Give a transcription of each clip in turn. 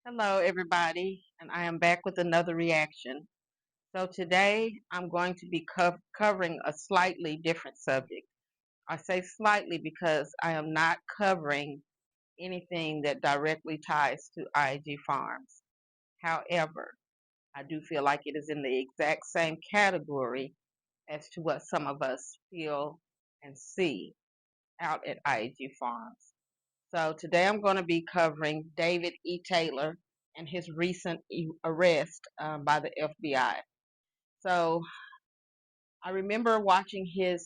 Hello, everybody, and I am back with another reaction. So today I'm going to be covering a slightly different subject. I say slightly because I am not covering anything that directly ties to IAG Farms. However, I do feel like it is in the exact same category as to what some of us feel and see out at IAG Farms. So today I'm going to be covering David E. Taylor and his recent arrest by the FBI. So I remember watching his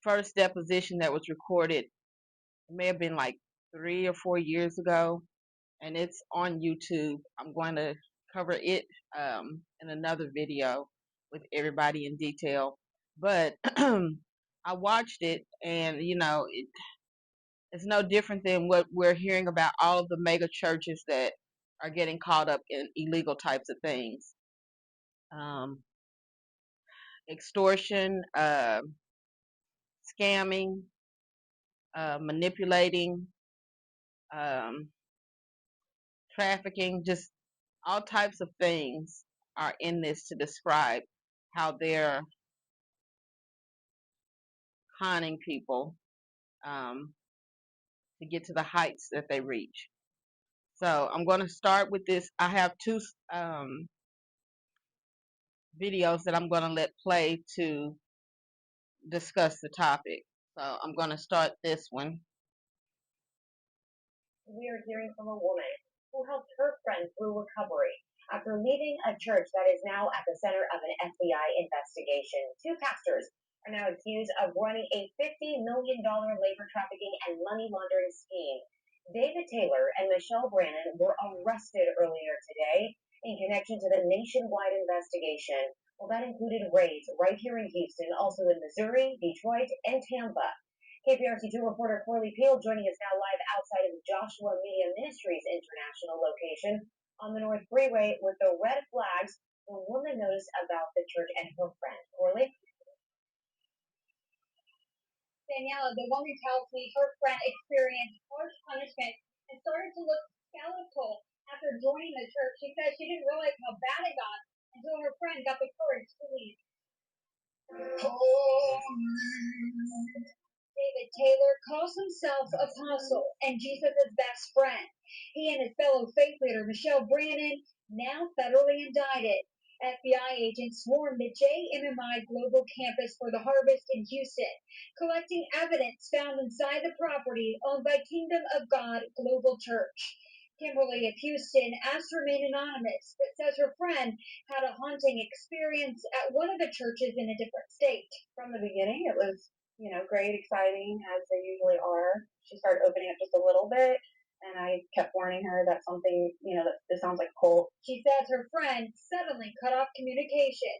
first deposition that was recorded. It may have been like 3 or 4 years ago, and it's on YouTube. I'm going to cover it in another video with everybody in detail. But I watched it, and it's no different than what we're hearing about all of the mega churches that are getting caught up in illegal types of things. Um, Extortion, scamming, manipulating, um, trafficking, just all types of things are in this to describe how they're conning people um, to get to the heights that they reach. So I'm going to start with this. I have two videos that I'm going to let play to discuss the topic. So I'm going to start this one. We are hearing from a woman who helped her friend through recovery after leaving a church that is now at the center of an FBI investigation. Two pastors are now accused of running a $50 million labor trafficking and money laundering scheme. David Taylor and Michelle Brannon were arrested earlier today in connection to the nationwide investigation. Well, that included raids right here in Houston, also in Missouri, Detroit, and Tampa. KPRC2 reporter Corley Peel joining us now live outside of Joshua Media Ministries International location on the North Freeway with the red flags the woman noticed about the church and her friend. Corley? Daniela, the woman tells me her friend experienced harsh punishment and started to look skeletal after joining the church. She says she didn't realize how bad it got until her friend got the courage to leave. David Taylor calls himself apostle and Jesus' best friend. He and his fellow faith leader, Michelle Brannon, now federally indicted. FBI agents swarmed the JMMI Global Campus for the Harvest in Houston, collecting evidence found inside the property owned by Kingdom of God Global Church. Kimberly of Houston asked to remain anonymous, but says her friend had a haunting experience at one of the churches in a different state. From the beginning, it was great, exciting, as they usually are. She started opening up just a little bit, and I kept warning her that something, that this sounds like a cult. She says her friend suddenly cut off communication.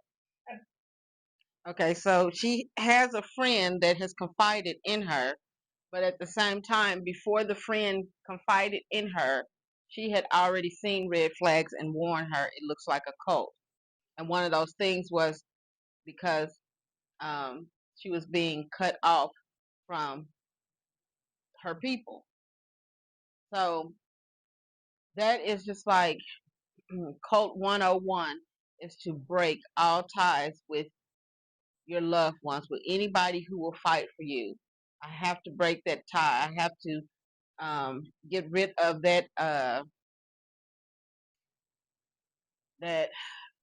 Okay, so she has a friend that has confided in her, but at the same time, before the friend confided in her, she had already seen red flags and warned her it looks like a cult. And one of those things was because she was being cut off from her people. So that is just like Cult 101 is to break all ties with your loved ones, with anybody who will fight for you. I have to break that tie. I have to get rid of that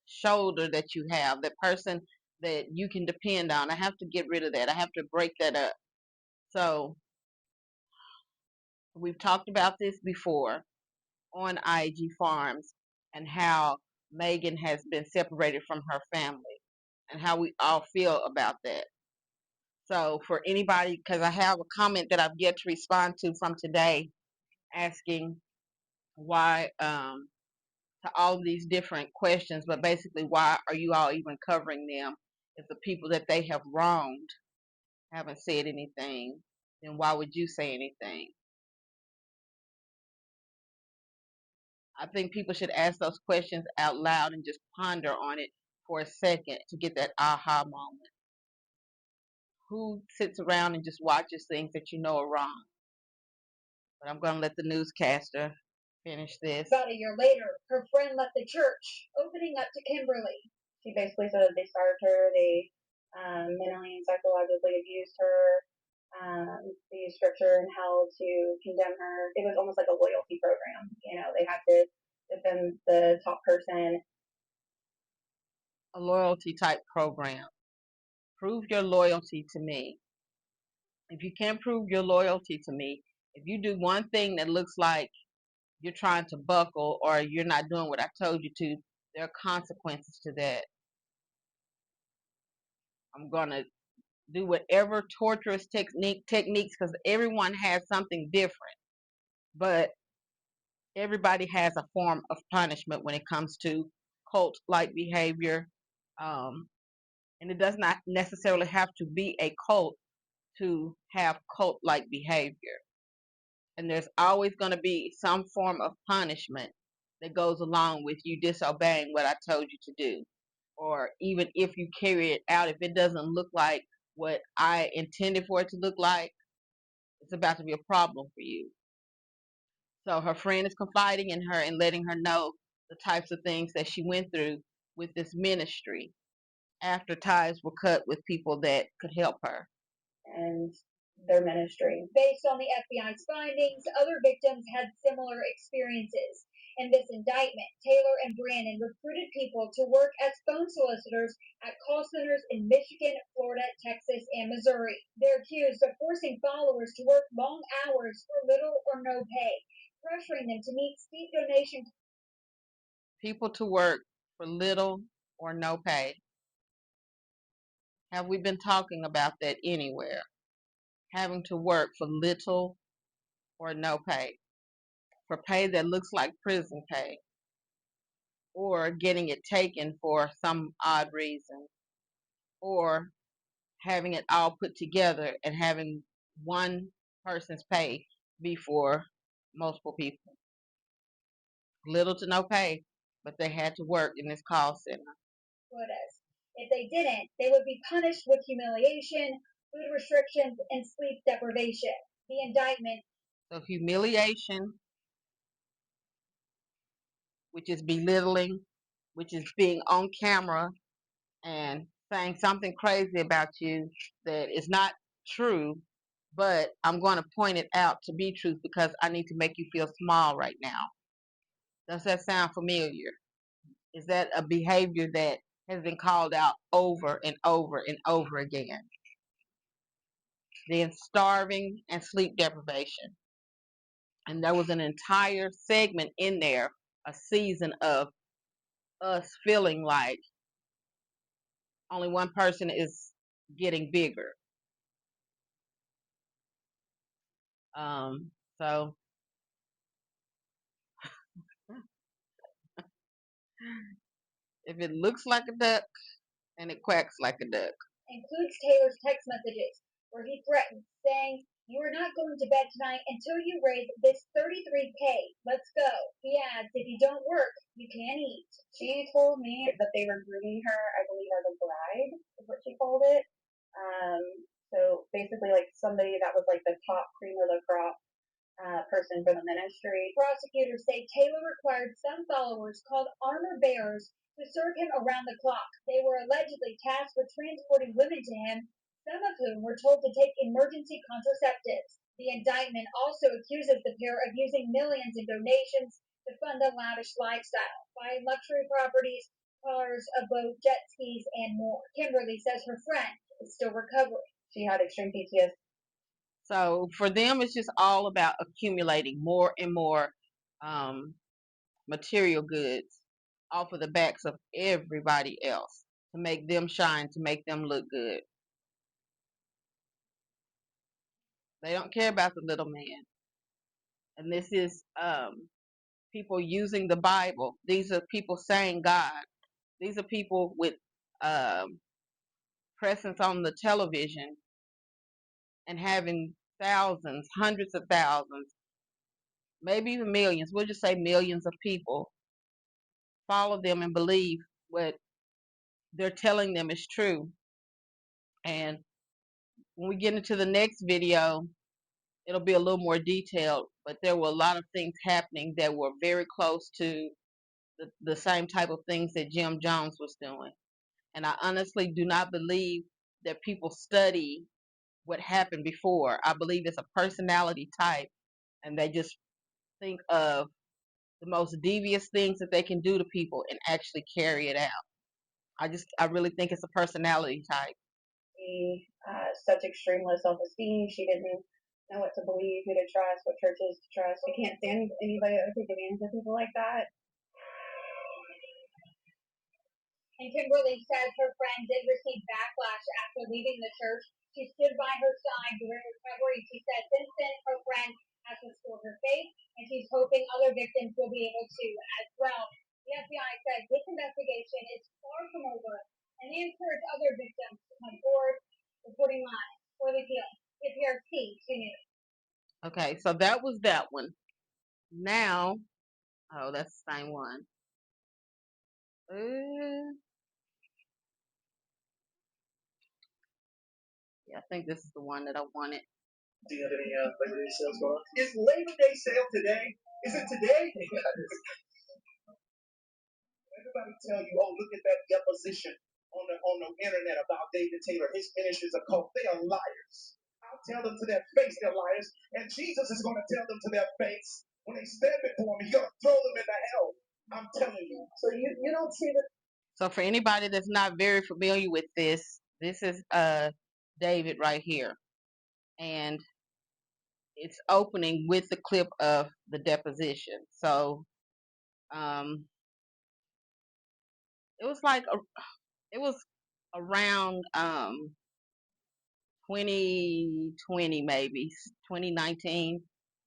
shoulder that you have, that person that you can depend on. I have to get rid of that. I have to break that up. So we've talked about this before on IAG Farms and how Megan has been separated from her family and how we all feel about that. So for anybody, because I have a comment that I've yet to respond to from today asking why to all these different questions, but basically why are you all even covering them if the people that they have wronged haven't said anything, then why would you say anything? I think people should ask those questions out loud and just ponder on it for a second to get that aha moment. Who sits around and just watches things that you know are wrong? But I'm going to let the newscaster finish this. About a year later, her friend left the church, opening up to Kimberly. She basically said that they starved her, they mentally and psychologically abused her, they used scripture and hell to condemn her. It was almost like a loyalty program. You know, they had to defend the top person. A loyalty type program. Prove your loyalty to me. If you can't prove your loyalty to me, if you do one thing that looks like you're trying to buckle or you're not doing what I told you to, there are consequences to that. I'm going to do whatever torturous techniques, because everyone has something different, but everybody has a form of punishment when it comes to cult-like behavior. And it does not necessarily have to be a cult to have cult-like behavior. And there's always going to be some form of punishment that goes along with you disobeying what I told you to do. Or even if you carry it out, if it doesn't look like what I intended for it to look like, it's about to be a problem for you. So her friend is confiding in her and letting her know the types of things that she went through with this ministry after ties were cut with people that could help her. And their ministry. Based on the FBI's findings, other victims had similar experiences. In this indictment, Taylor and Brannon recruited people to work as phone solicitors at call centers in Michigan, Florida, Texas, and Missouri. They're accused of forcing followers to work long hours for little or no pay, pressuring them to meet steep donation. People to work for little or no pay. Have we been talking about that anywhere? Having to work for little or no pay, for pay that looks like prison pay, or getting it taken for some odd reason, or having it all put together and having one person's pay be for multiple people. Little to no pay, but they had to work in this call center. If they didn't, they would be punished with humiliation, food restrictions, and sleep deprivation. The indictment. So humiliation, which is belittling, which is being on camera and saying something crazy about you that is not true, but I'm going to point it out to be truth because I need to make you feel small right now. Does that sound familiar? Is that a behavior that has been called out over and over and over again? Then starving and sleep deprivation. And there was an entire segment in there, a season of us feeling like only one person is getting bigger. So if it looks like a duck and it quacks like a duck. Includes Taylor's text messages where he threatened, saying, "You are not going to bed tonight until you raise this 33K. Let's go." He adds, "If you don't work, you can't eat." She told me that they were grooming her, I believe, as a bride, is what she called it. Um, so basically, like somebody that was like the top cream of the crop person for the ministry. Prosecutors say Taylor required some followers called armor bearers to serve him around the clock. They were allegedly tasked with transporting women to him, some of whom were told to take emergency contraceptives. The indictment also accuses the pair of using millions in donations to fund a lavish lifestyle, buying luxury properties, cars, a boat, jet skis, and more. Kimberly says her friend is still recovering. She had extreme PTSD. So for them, it's just all about accumulating more and more material goods off of the backs of everybody else to make them shine, to make them look good. They don't care about the little man. And this is people using the Bible. These are people saying God. These are people with presence on the television and having thousands, hundreds of thousands, maybe even millions. We'll just say millions of people follow them and believe what they're telling them is true. And when we get into the next video, it'll be a little more detailed, but there were a lot of things happening that were very close to the same type of things that Jim Jones was doing. And I honestly do not believe that people study what happened before. I believe it's a personality type, and they just think of the most devious things that they can do to people and actually carry it out. I really think it's a personality type. She such extreme low self-esteem. She didn't know what to believe, who to trust, what churches to trust. She can't stand anybody that would take advantage of people like that. And Kimberly says her friend did receive backlash after leaving the church. She stood by her side during recovery. She said since then her friend has restored her faith, and she's hoping other victims will be able to as well. The FBI said this investigation is far from over, and they encourage other victims to come forward, reporting live. For the deal, KPRC 2 News. Okay, so that was that one. Now, oh, that's the same one. Yeah, I think this is the one that I wanted. Do you have any Labor Day sales going on? Is Labor Day sale today? Is it today? Everybody tell you, oh, look at that deposition on the internet about David Taylor. His ministry's a cult. They are liars. I'll tell them to their face they're liars, and Jesus is going to tell them to their face when they stand before him. He's going to throw them into hell. I'm telling you. So you don't see that. So for anybody that's not very familiar with this is David right here, and it's opening with the clip of the deposition. So um, it was like it was around 2020, maybe 2019,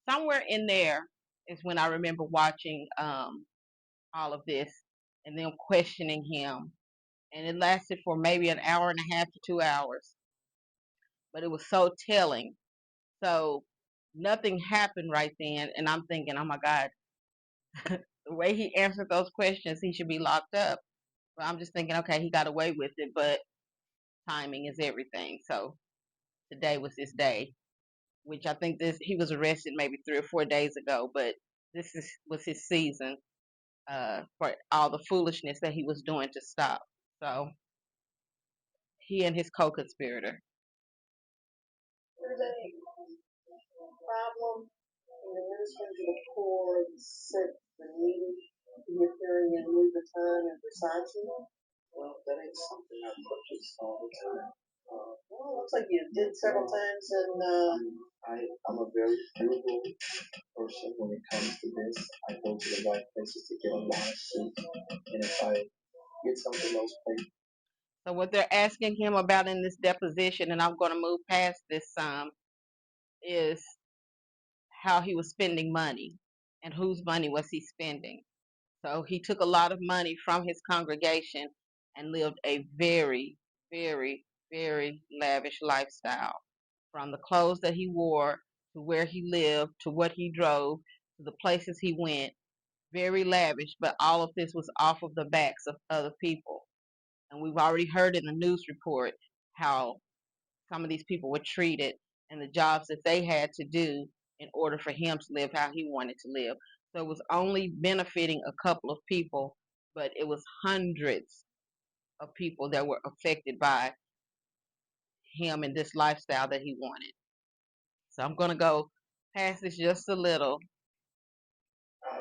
somewhere in there is when I remember watching all of this and them questioning him, and it lasted for maybe an hour and a half to 2 hours, but it was so telling. So nothing happened right then, and I'm thinking, oh my God, the way he answered those questions, he should be locked up. But I'm just thinking, okay, he got away with it, but timing is everything. So today was his day, which I think this he was arrested maybe 3 or 4 days ago, but was his season for all the foolishness that he was doing to stop. So he and his co-conspirator. There's a problem in the ministry to the poor, the sick, the needy. You're appearing in Louis Vuitton and Versace. Well, that ain't something I purchase all the time. Well, it looks like you did several times, and I'm a very frugal person when it comes to this. I go to the right places to get a lot of suits, and if I get something else paid. So what they're asking him about in this deposition, and I'm going to move past this is how he was spending money and whose money was he spending. So he took a lot of money from his congregation and lived a very, very, very lavish lifestyle. From the clothes that he wore to where he lived to what he drove to the places he went, very lavish, but all of this was off of the backs of other people. And we've already heard in the news report how some of these people were treated and the jobs that they had to do in order for him to live how he wanted to live. So it was only benefiting a couple of people, but it was hundreds of people that were affected by him and this lifestyle that he wanted. So I'm going to go past this just a little.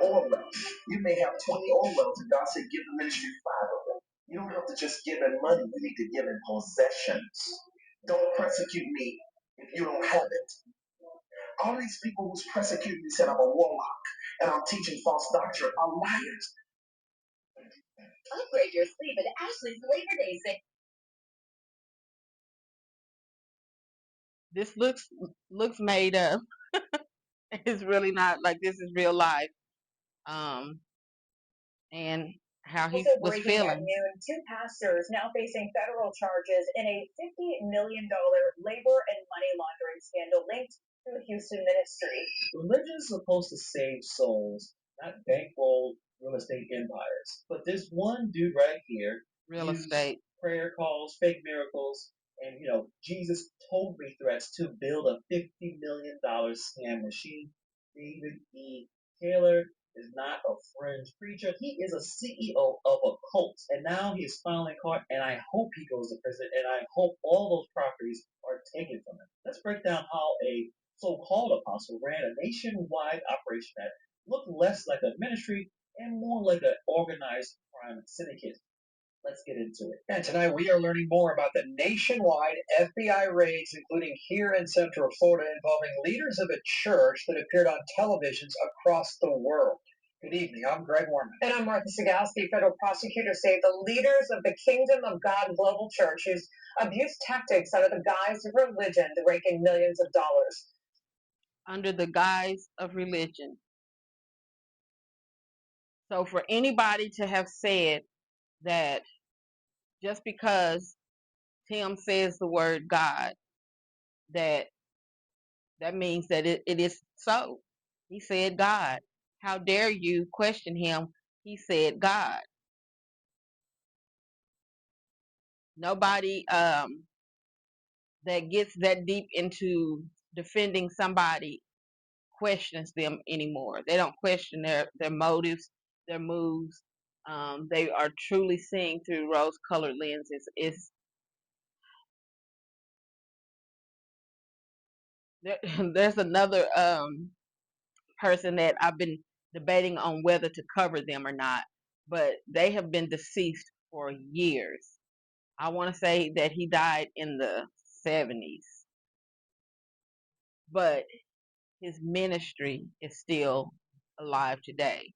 Oil wells. You may have 20 oil wells, and God said, give the ministry 5 of them. You don't have to just give in money, you need to give in possessions. Don't persecute me if you don't have it. All these people who's persecuting me said I'm a warlock and I'm teaching false doctrine are liars. Upgrade your sleep at Ashley's Labor Day sale. This looks made up. It's really not like this is real life. Um, and how he Also was breaking at feeling. noon, 2 pastors now facing federal charges in a $50 million labor and money laundering scandal linked to a Houston ministry. Religion is supposed to save souls, not bankroll real estate empires. But this one dude right here Real used estate. prayer calls, fake miracles, And Jesus told me threats to build a $50 million scam machine. David E. Taylor is not a fringe preacher. He is a CEO of a cult, and now he is finally caught. And I hope he goes to prison, and I hope all those properties are taken from him. Let's break down how a so-called apostle ran a nationwide operation that looked less like a ministry and more like an organized crime syndicate. Let's get into it. And tonight we are learning more about the nationwide FBI raids, including here in Central Florida, involving leaders of a church that appeared on televisions across the world. Good evening. I'm Greg Warman. And I'm Martha Sigalski. Federal prosecutors say the leaders of the Kingdom of God Global Church used abuse tactics under the guise of religion to rake in millions of dollars. Under the guise of religion. So for anybody to have said that just because Tim says the word God, that means that it is so. He said God. How dare you question him? He said God. Nobody that gets that deep into defending somebody questions them anymore. They don't question their motives, their moves. They are truly seeing through rose-colored lenses. There's another person that I've been debating on whether to cover them or not, but they have been deceased for years. I want to say that he died in the 70s, but his ministry is still alive today.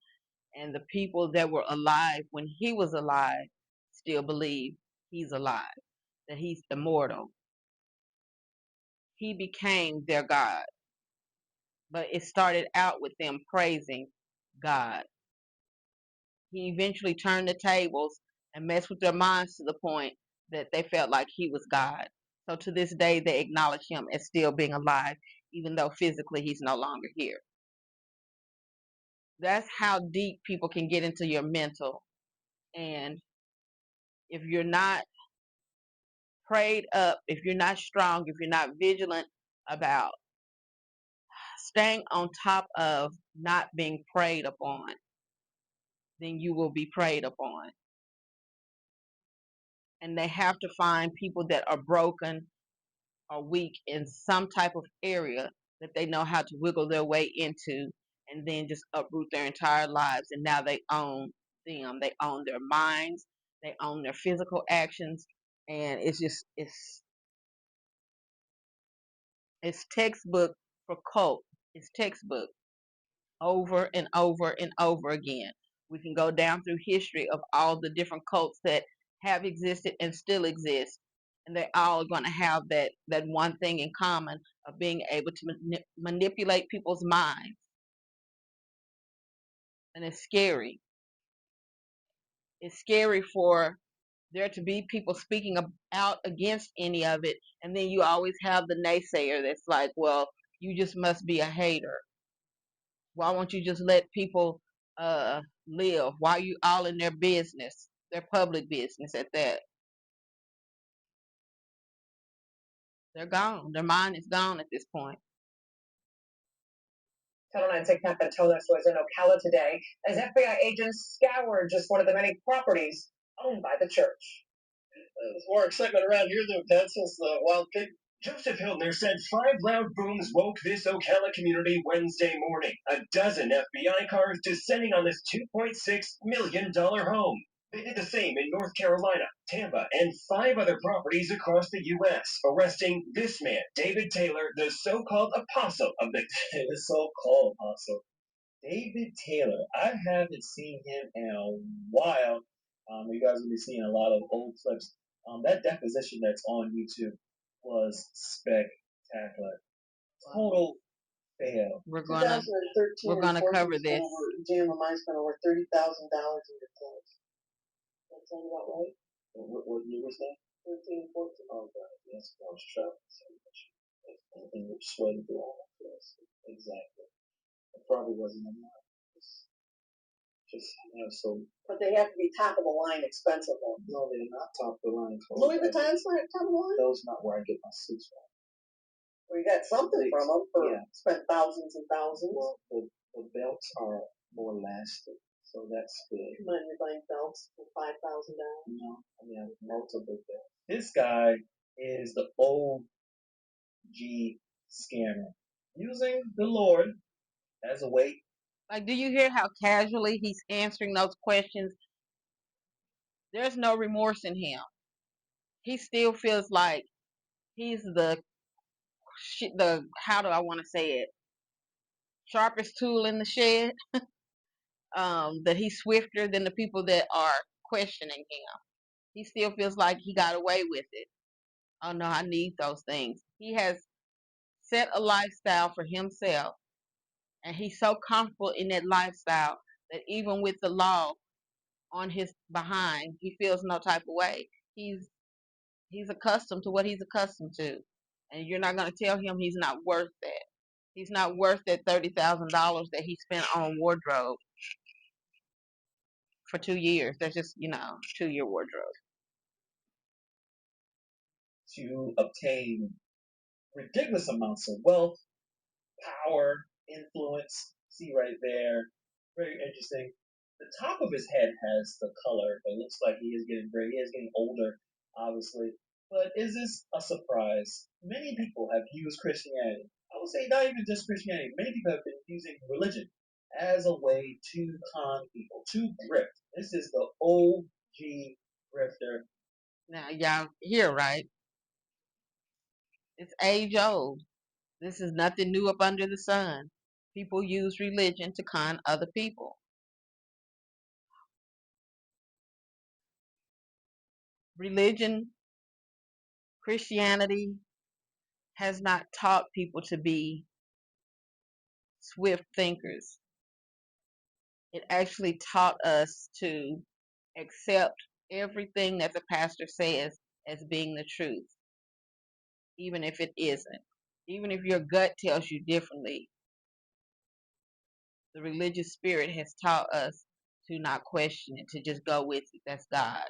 And the people that were alive when he was alive still believe he's alive, that he's immortal. He became their God, but it started out with them praising God. He eventually turned the tables and messed with their minds to the point that they felt like he was God. So to this day, they acknowledge him as still being alive, even though physically he's no longer here. That's how deep people can get into your mental. And if you're not prayed up, if you're not strong, if you're not vigilant about staying on top of not being preyed upon, then you will be preyed upon. And they have to find people that are broken or weak in some type of area that they know how to wiggle their way into and then just uproot their entire lives. And now they own them. They own their minds. They own their physical actions. And it's textbook for cult. It's textbook over and over and over again. We can go down through history of all the different cults that have existed and still exist, and they all are going to have that one thing in common of being able to manipulate people's minds, and it's scary. It's scary for there to be people speaking out against any of it, and then you always have the naysayer that's like, well, you just must be a hater. Why won't you just let people live? Why are you all in their business, their public business at that? They're gone. Their mind is gone at this point. Title IX Camp Antonis was in Ocala today as FBI agents scoured just one of the many properties owned by the church. There's more excitement around here than we've had since the Wild Pig. Joseph Hildner said 5 loud booms woke this Ocala community Wednesday morning. A dozen FBI cars descending on this $2.6 million home. They did the same in North Carolina, Tampa, and 5 other properties across the U.S., arresting this man, David Taylor, the so-called apostle of the so-called apostle. David Taylor. I haven't seen him in a while. You guys will be seeing a lot of old clips. That deposition that's on YouTube was spectacular. Total fail. We're gonna cover this. Jim and I spent over $30,000 in your clothes. That sound about right? What year was that? 13, 14. Oh god, yes, I was traveling so much. And you're sweating through all that. Yes, exactly. It probably wasn't enough. Just so. But they have to be top of the line, expensive ones. No, they're not top of the line. Louis Vuitton's not top of the line. Those not where I get my suits from. Well, you got something from them for spent thousands and thousands. Well, the belts are more lasting, so that's good. Come on, you're buying belts for $5,000. No, I mean multiple belts. This guy is the OG scammer, using the Lord as a way. Like, do you hear how casually he's answering those questions? There's no remorse in him. He still feels like he's the how do I want to say it? Sharpest tool in the shed. That he's swifter than the people that are questioning him. He still feels like he got away with it. Oh no, I need those things. He has set a lifestyle for himself, and he's so comfortable in that lifestyle that even with the law on his behind, he feels no type of way. He's accustomed to what he's accustomed to, and you're not going to tell him he's not worth that. He's not worth that $30,000 that he spent on wardrobe for 2 years. That's just 2-year wardrobe. To obtain ridiculous amounts of wealth, power, influence. See right there. Very interesting. The top of his head has the color. It looks like he is getting gray. He is getting older, obviously. But is this a surprise? Many people have used Christianity. I would say not even just Christianity. Many people have been using religion as a way to con people, to grift. This is the OG grifter. Now, y'all hear, right? It's age old. This is nothing new up under the sun. People use religion to con other people. Religion, Christianity has not taught people to be swift thinkers. It actually taught us to accept everything that the pastor says as being the truth, even if it isn't. Even if your gut tells you differently, the religious spirit has taught us to not question it, to just go with it. That's God.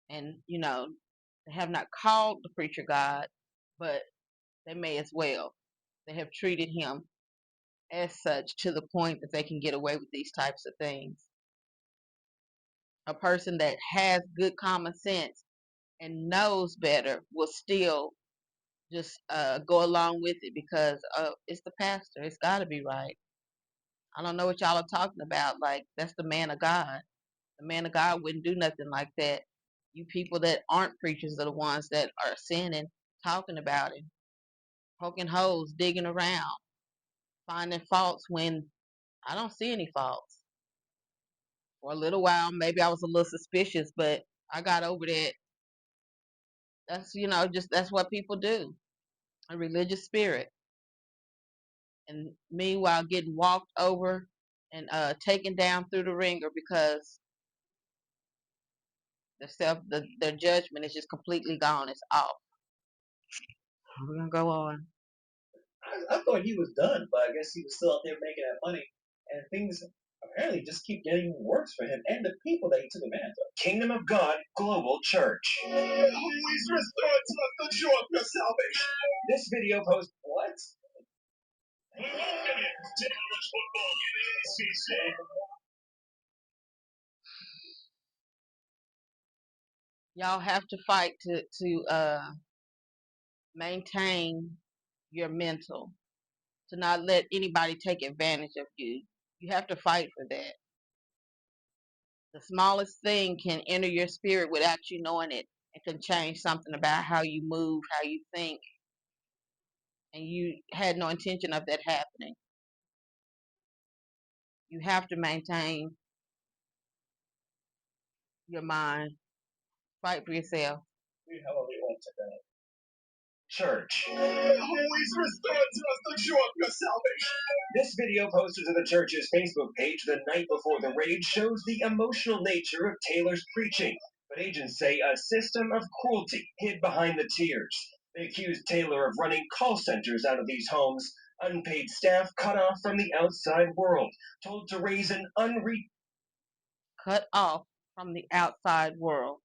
And, they have not called the preacher God, but they may as well. They have treated him as such to the point that they can get away with these types of things. A person that has good common sense and knows better will still just go along with it because it's the pastor. It's got to be right. I don't know what y'all are talking about. Like, that's the man of God. The man of God wouldn't do nothing like that. You people that aren't preachers are the ones that are sinning, talking about him, poking holes, digging around, finding faults when I don't see any faults. For a little while, maybe I was a little suspicious, but I got over that. That's, just that's what people do. A religious spirit. And meanwhile, getting walked over and taken down through the ringer because their judgment is just completely gone. It's off. We're gonna go on. I thought he was done, but I guess he was still out there making that money, and things apparently just keep getting worse for him and the people that he took advantage of. Kingdom of God Global Church. Always restore to us the joy of your salvation. This video post what? Welcome to college football in the ACC. Y'all have to fight to maintain your mental, to not let anybody take advantage of you. You have to fight for that. The smallest thing can enter your spirit without you knowing it. It can change something about how you move, how you think, and you had no intention of that happening. You have to maintain your mind. Fight for yourself. Church. Always restore to us the joy of your salvation. This video posted to the church's Facebook page the night before the raid shows the emotional nature of Taylor's preaching, but agents say a system of cruelty hid behind the tears. They accused Taylor of running call centers out of these homes, Unpaid staff cut off from the outside world, told to raise an cut off from the outside world.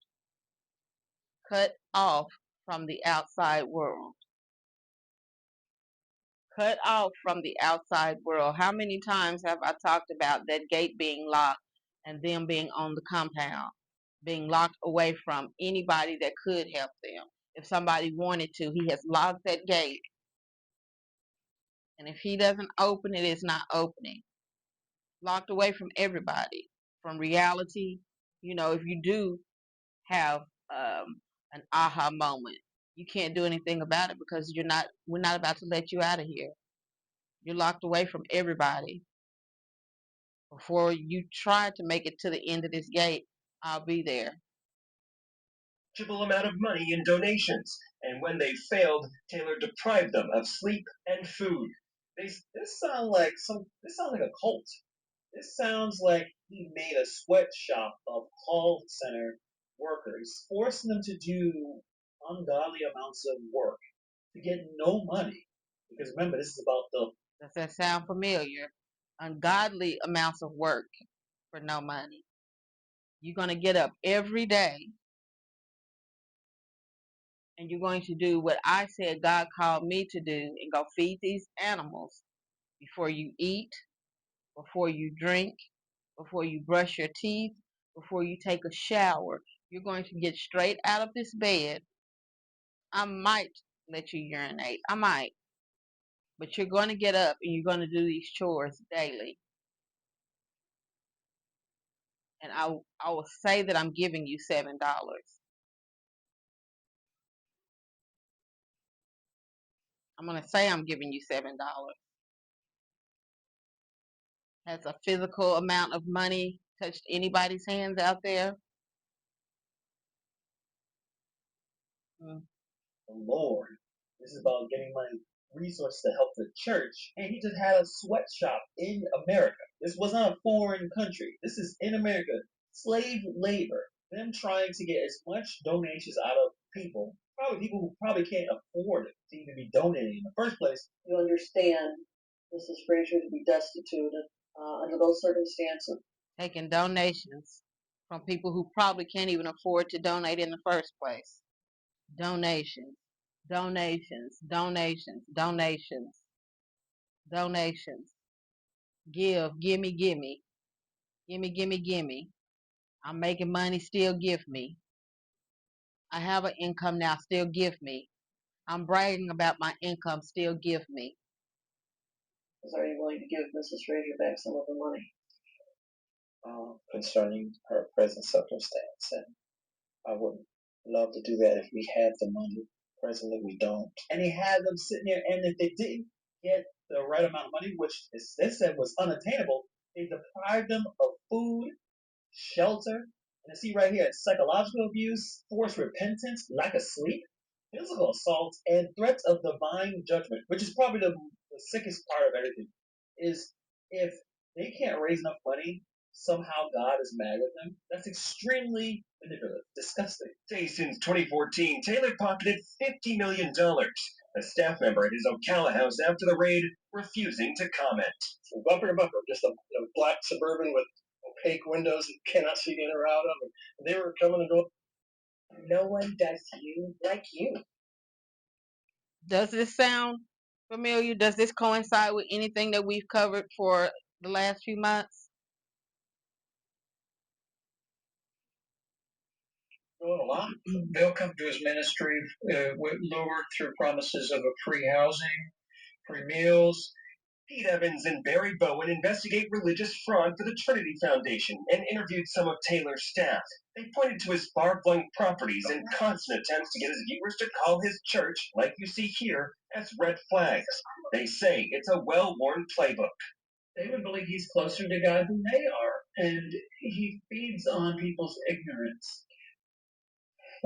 Cut off from the outside world. Cut off from the outside world. How many times have I talked about that gate being locked and them being on the compound, being locked away from anybody that could help them? If somebody wanted to, he has locked that gate. And if he doesn't open it, it's not opening. Locked away from everybody, from reality. You know, if you do have an aha moment, you can't do anything about it because we're not about to let you out of here. You're locked away from everybody. Before you try to make it to the end of this gate, I'll be there. Amount of money in donations, and when they failed, Taylor deprived them of sleep and food. This sounds like a cult. This sounds like he made a sweatshop of call center workers, forcing them to do ungodly amounts of work to get no money. Because remember, this is about the. Does that sound familiar? Ungodly amounts of work for no money. You're going to get up every day and you're going to do what I said God called me to do and go feed these animals before you eat, before you drink, before you brush your teeth, before you take a shower. You're going to get straight out of this bed. I might let you urinate. I might. But you're going to get up and you're going to do these chores daily. And I will say that I'm giving you $7. I'm going to say I'm giving you $7. Has a physical amount of money touched anybody's hands out there? The Lord. This is about getting money, resources to help the church. And he just had a sweatshop in America. This was not a foreign country. This is in America. Slave labor. Them trying to get as much donations out of people, probably people who probably can't afford it to even be donating in the first place. You understand Mrs. Frazier to be destitute under those circumstances. Taking donations from people who probably can't even afford to donate in the first place. Donations, donations, donations, donations, donations. Gimme, gimme, gimme, gimme, gimme. I'm making money, still give me. I have an income now, still give me. I'm bragging about my income, still give me. Are you willing to give Mrs. Frazier back some of the money? Concerning her present circumstance, and I would love to do that if we had the money. Presently, we don't. And he had them sitting there, and if they didn't get the right amount of money, which they said was unattainable, they deprived them of food, shelter, and see right here, psychological abuse, forced repentance, lack of sleep, physical assault, and threats of divine judgment, which is probably the sickest part of everything, is if they can't raise enough money, somehow God is mad at them. That's extremely manipulative, disgusting. Say since 2014, Taylor pocketed $50 million. A staff member at his Ocala house after the raid refusing to comment. So bumper to bumper, just a black Suburban with opaque windows you cannot see in or out of. And they were coming and going. No one does you like you. Does this sound familiar? Does this coincide with anything that we've covered for the last few months? Doing a lot. They'll come to his ministry lured through promises of a free housing, free meals. Pete Evans and Barry Bowen investigate religious fraud for the Trinity Foundation and interviewed some of Taylor's staff. They pointed to his far-flung properties and constant attempts to get his viewers to call his church, like you see here, as red flags. They say it's a well-worn playbook. They would believe he's closer to God than they are, and he feeds on people's ignorance.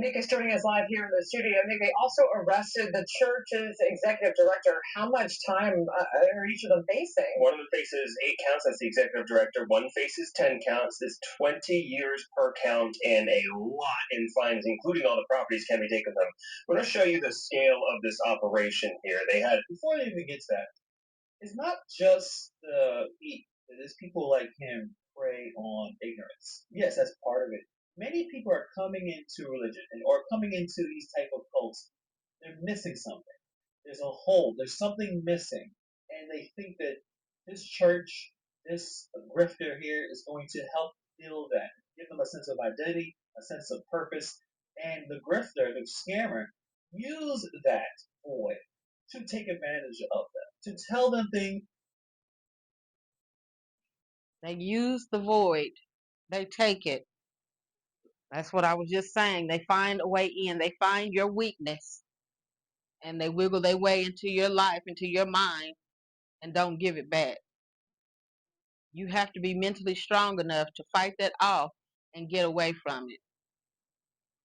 Nick is joining us live here in the studio. Nick, they also arrested the church's executive director. How much time are each of them facing? One of them faces 8 counts. That's the executive director. One faces 10 counts. There's 20 years per count and a lot in fines, including all the properties can be taken from them. We're going to show you the scale of this operation here. They had, before they even get to that, It's not just the heat. It is people like him prey on ignorance. Yes, that's part of it. Many people are coming into religion or coming into these type of cults. They're missing something. There's a hole. There's something missing, and they think that this church, this grifter here, is going to help fill that, give them a sense of identity, a sense of purpose, and the grifter, the scammer, use that void to take advantage of them, to tell them things. They use the void. They take it. That's what I was just saying. They find a way in. They find your weakness and they wiggle their way into your life, into your mind, and don't give it back. You have to be mentally strong enough to fight that off and get away from it.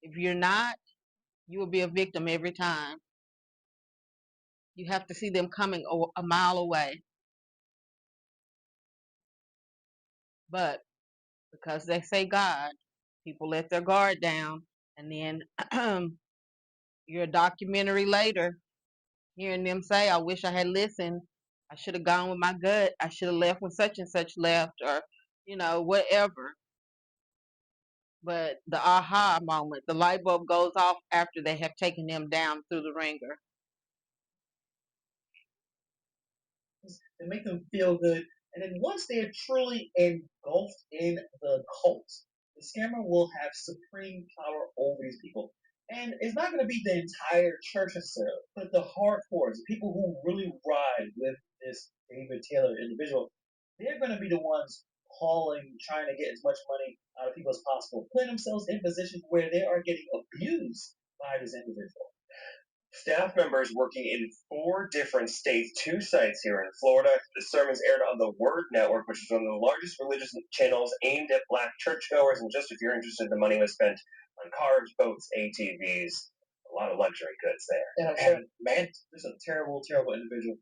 If you're not, you will be a victim every time. You have to see them coming a mile away. But because they say God, people let their guard down. And then you're a documentary later hearing them say, I wish I had listened. I should have gone with my gut. I should have left when such and such left, or, whatever. But the aha moment, the light bulb goes off after they have taken them down through the ringer. To make them feel good. And then once they are truly engulfed in the cult, the scammer will have supreme power over these people. And it's not going to be the entire church necessarily, but the hardcores, the people who really ride with this David Taylor individual, they're going to be the ones calling, trying to get as much money out of people as possible, putting themselves in positions where they are getting abused by this individual. Staff members working in 4 different states, 2 sites here in Florida. The sermons aired on the Word Network, which is one of the largest religious channels aimed at black churchgoers. And just if you're interested, the money was spent on cars, boats, ATVs, a lot of luxury goods there. And I'm sure, man, this is a terrible, terrible individual.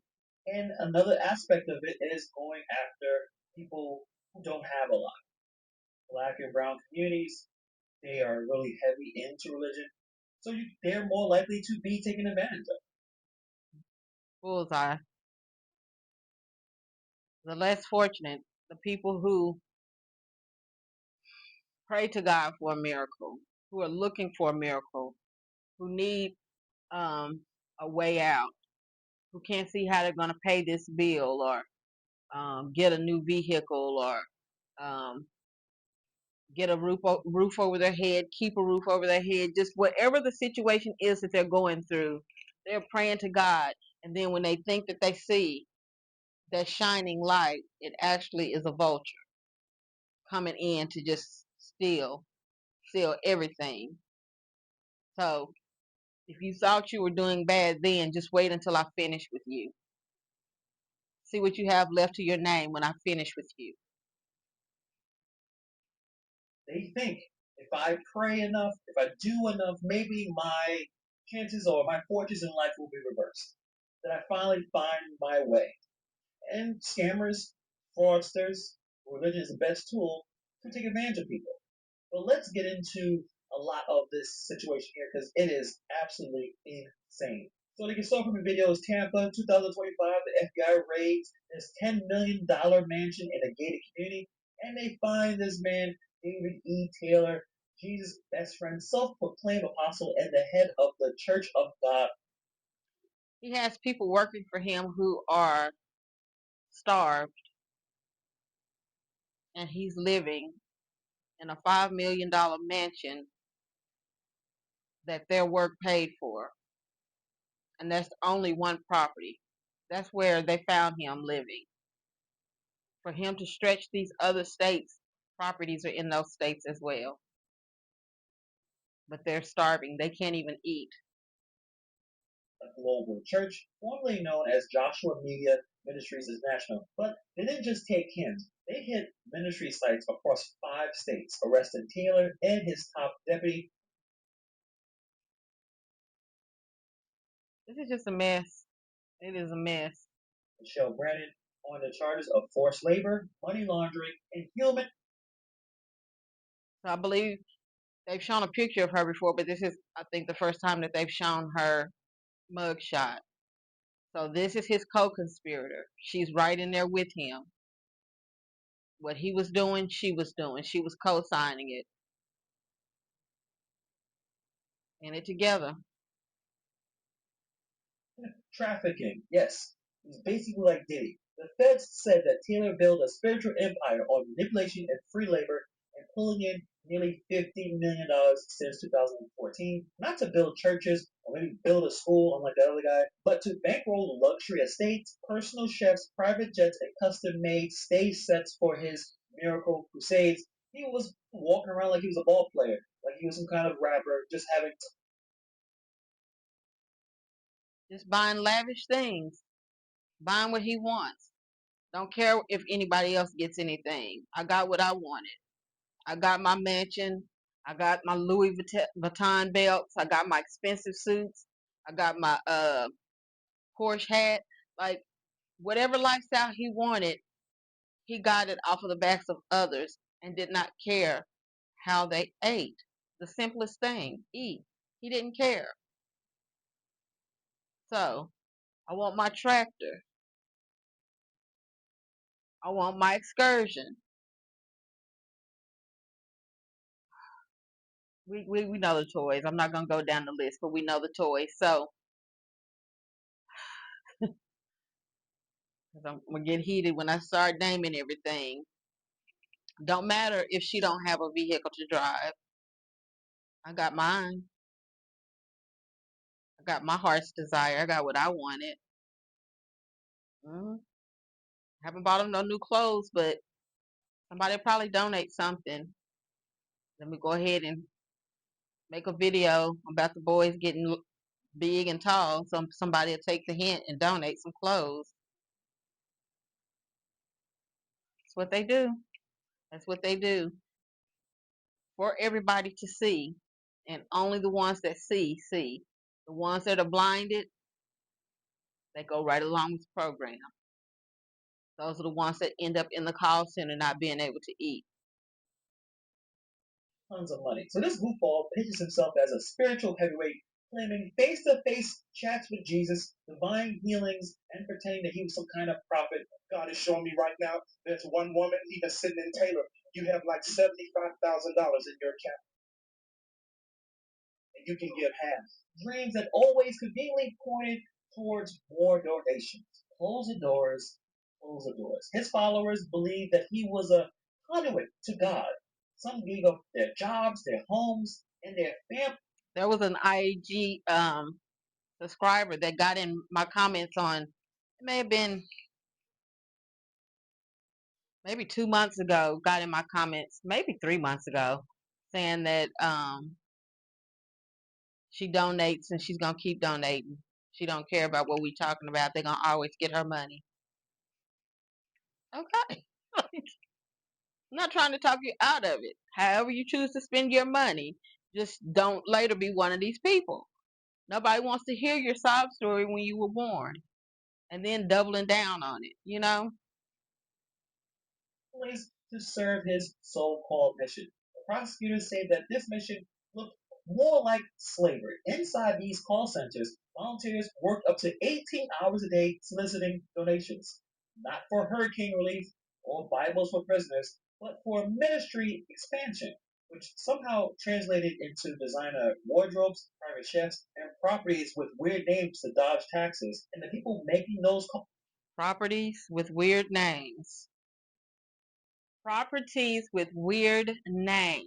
And another aspect of it is going after people who don't have a lot. Black and brown communities, they are really heavy into religion. So they're more likely to be taken advantage of. Bullseye. The less fortunate, the people who pray to God for a miracle, who are looking for a miracle, who need um, a way out, who can't see how they're going to pay this bill or get a new vehicle or um, get a roof over their head, keep a roof over their head, just whatever the situation is that they're going through, they're praying to God. And then when they think that they see that shining light, it actually is a vulture coming in to just steal everything. So if you thought you were doing bad then, just wait until I finish with you. See what you have left to your name when I finish with you. They think if I pray enough, if I do enough, maybe my chances or my fortunes in life will be reversed. That I finally find my way. And scammers, fraudsters, religion is the best tool to take advantage of people. But let's get into a lot of this situation here because it is absolutely insane. So they can start from the videos Tampa 2025, the FBI raids this $10 million mansion in a gated community, and they find this man, David E. Taylor, Jesus' best friend, self-proclaimed apostle, and the head of the Church of God. He has people working for him who are starved, and he's living in a $5 million mansion that their work paid for. And that's only one property. That's where they found him living. For him to stretch these other states, properties are in those states as well. But they're starving. They can't even eat. A global church, formerly known as Joshua Media Ministries International. But they didn't just take him, they hit ministry sites across 5 states, arresting Taylor and his top deputy. This is just a mess. It is a mess. Michelle Brannon, on the charges of forced labor, money laundering, and human. So I believe they've shown a picture of her before, but this is, I think, the first time that they've shown her mugshot. So this is his co-conspirator. She's right in there with him. What he was doing, she was doing. She was co-signing it. In it together. Trafficking, yes. He's basically like Diddy. The feds said that Taylor built a spiritual empire on manipulation and free labor and pulling in nearly $50 million since 2014. Not to build churches or maybe build a school, unlike the other guy, but to bankroll luxury estates, personal chefs, private jets, and custom made stage sets for his miracle crusades. He was walking around like he was a ball player, like he was some kind of rapper, just having. Just buying lavish things. Buying what he wants. Don't care if anybody else gets anything. I got what I wanted. I got my mansion. I got my Louis Vuitton belts. I got my expensive suits. I got my Porsche hat. Like whatever lifestyle he wanted, he got it off of the backs of others and did not care how they ate. The simplest thing, eat. He didn't care. So I want my tractor. I want my excursion. We know the toys. I'm not gonna go down the list, but we know the toys. So 'cause I'm gonna get heated when I start naming everything. Don't matter if she don't have a vehicle to drive. I got mine. I got my heart's desire. I got what I wanted. mm Haven't bought them no new clothes, but somebody will probably donate something. Let me go ahead and make a video about the boys getting big and tall. Somebody will take the hint and donate some clothes. That's what they do. That's what they do for everybody to see, and only the ones that see. The ones that are blinded, they go right along with the program. Those are the ones that end up in the call center not being able to eat. Tons of money. So this goofball pitches himself as a spiritual heavyweight, claiming face-to-face chats with Jesus, divine healings, and pretending that he was some kind of prophet. God is showing me right now there's one woman, even sitting in Taylor. You have like $75,000 in your account, and you can give half. Dreams that always conveniently pointed towards more donations. Close the doors, close the doors. His followers believed that he was a conduit to God. Some gave up their jobs, their homes, and their family. There was an IAG subscriber that got in my comments on, it may have been maybe 2 months ago, got in my comments, maybe 3 months ago, saying that she donates and she's gonna keep donating. She don't care about what we talking about. They're gonna always get her money. Okay. I'm not trying to talk you out of it. However you choose to spend your money, just don't later be one of these people. Nobody wants to hear your sob story when you were born and then doubling down on it, you know? Place to serve his so-called mission. The prosecutors say that this mission looked more like slavery. Inside these call centers, volunteers worked up to 18 hours a day soliciting donations, not for hurricane relief or Bibles for prisoners, but for ministry expansion, which somehow translated into designer wardrobes, private chefs, and properties with weird names to dodge taxes. And the people making those calls. Properties with weird names. Properties with weird names.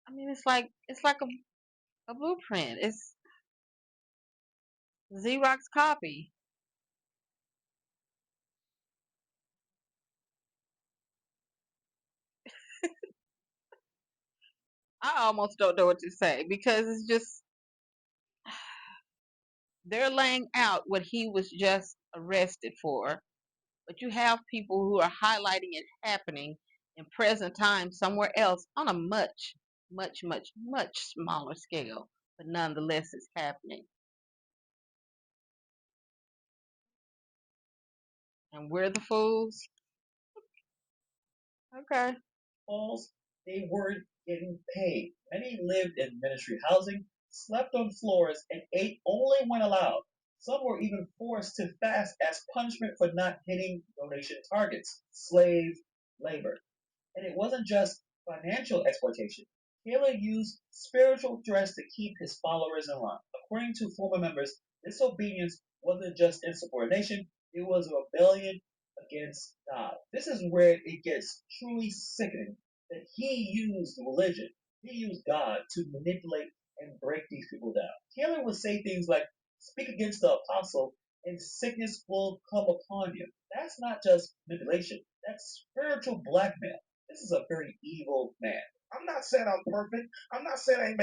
I mean, it's like a blueprint. It's Xerox copy. I almost don't know what to say because it's just they're laying out what he was just arrested for, but you have people who are highlighting it happening in present time somewhere else on a much smaller scale, but nonetheless it's happening. And we're the fools. Okay. Calls, they weren't getting paid. Many lived in ministry housing. slept on floors, and ate only when allowed. Some were even forced to fast as punishment for not hitting donation targets. Slave labor. And it wasn't just financial exploitation. Taylor used spiritual threats to keep his followers in line. According to former members, disobedience wasn't just insubordination, it was a rebellion against God. This is where it gets truly sickening that he used religion, he used God to manipulate and break these people down. Taylor would say things like, speak against the apostle and sickness will come upon you. That's not just manipulation, that's spiritual blackmail. This is a very evil man. I'm not saying I'm perfect. I'm not saying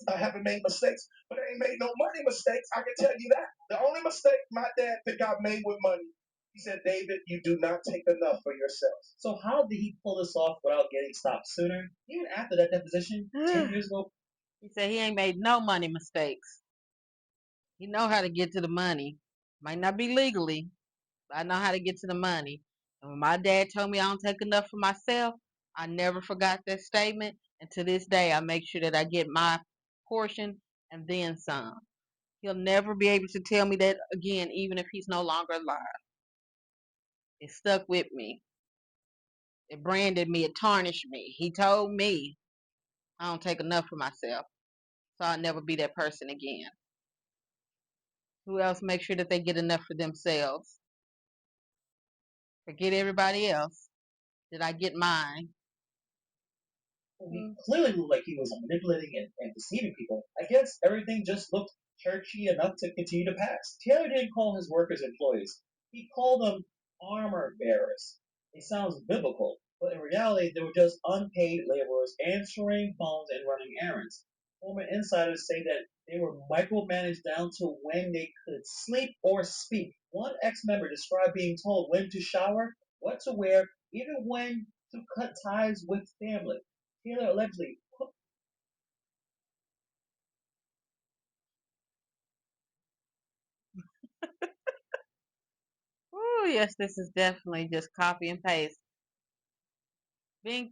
I haven't made mistakes, but I ain't made no money mistakes. I can tell you that. The only mistake my dad think I made with money, he said, David, you do not take enough for yourself. So how did he pull this off without getting stopped sooner? Even after that deposition 10 years ago. He said he ain't made no money mistakes. He know how to get to the money. Might not be legally, but I know how to get to the money. And when my dad told me I don't take enough for myself, I never forgot that statement. And to this day, I make sure that I get my portion and then some. He'll never be able to tell me that again, even if he's no longer alive. It stuck with me. It branded me. It tarnished me. He told me I don't take enough for myself, so I'll never be that person again. Who else make sure that they get enough for themselves? Forget everybody else. Did I get mine? He clearly looked like he was manipulating and deceiving people. I guess everything just looked churchy enough to continue to pass. Taylor didn't call his workers employees. He called them armor bearers. It sounds biblical, but in reality, they were just unpaid laborers answering phones and running errands. Former insiders say that they were micromanaged down to when they could sleep or speak. One ex-member described being told when to shower, what to wear, even when to cut ties with family. Taylor allegedly put. Oh yes, this is definitely just copy and paste. Being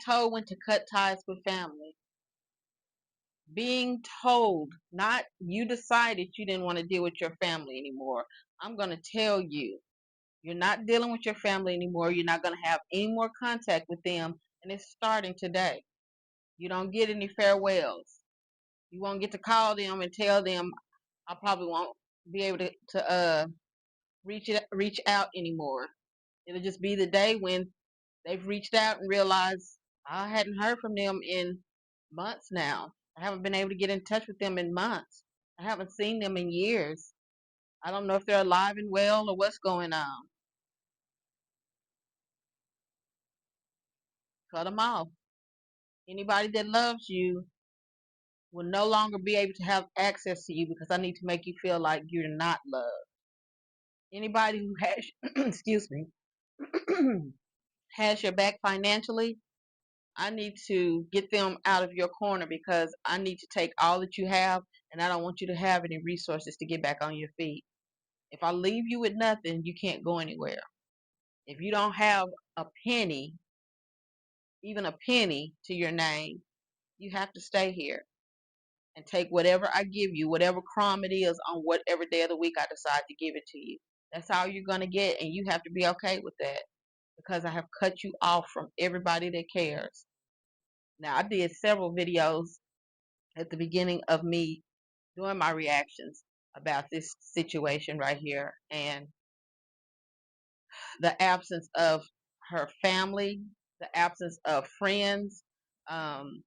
told when to cut ties with family. Being told, not you decided you didn't want to deal with your family anymore. I'm going to tell you, you're not dealing with your family anymore. You're not going to have any more contact with them, and it's starting today. You don't get any farewells. You won't get to call them and tell them I probably won't be able to reach out anymore. It'll just be the day when they've reached out and realized I hadn't heard from them in months now. I haven't been able to get in touch with them in months. I haven't seen them in years. I don't know if they're alive and well or what's going on. Cut them off. Anybody that loves you will no longer be able to have access to you because I need to make you feel like you're not loved. Anybody who has, excuse me, has your back financially, I need to get them out of your corner because I need to take all that you have and I don't want you to have any resources to get back on your feet. If I leave you with nothing, you can't go anywhere. If you don't have a penny, even a penny to your name, you have to stay here and take whatever I give you, whatever crumb it is on whatever day of the week I decide to give it to you. That's all you're going to get, and you have to be okay with that because I have cut you off from everybody that cares. Now, I did several videos at the beginning of me doing my reactions about this situation right here and the absence of her family, the absence of friends, um,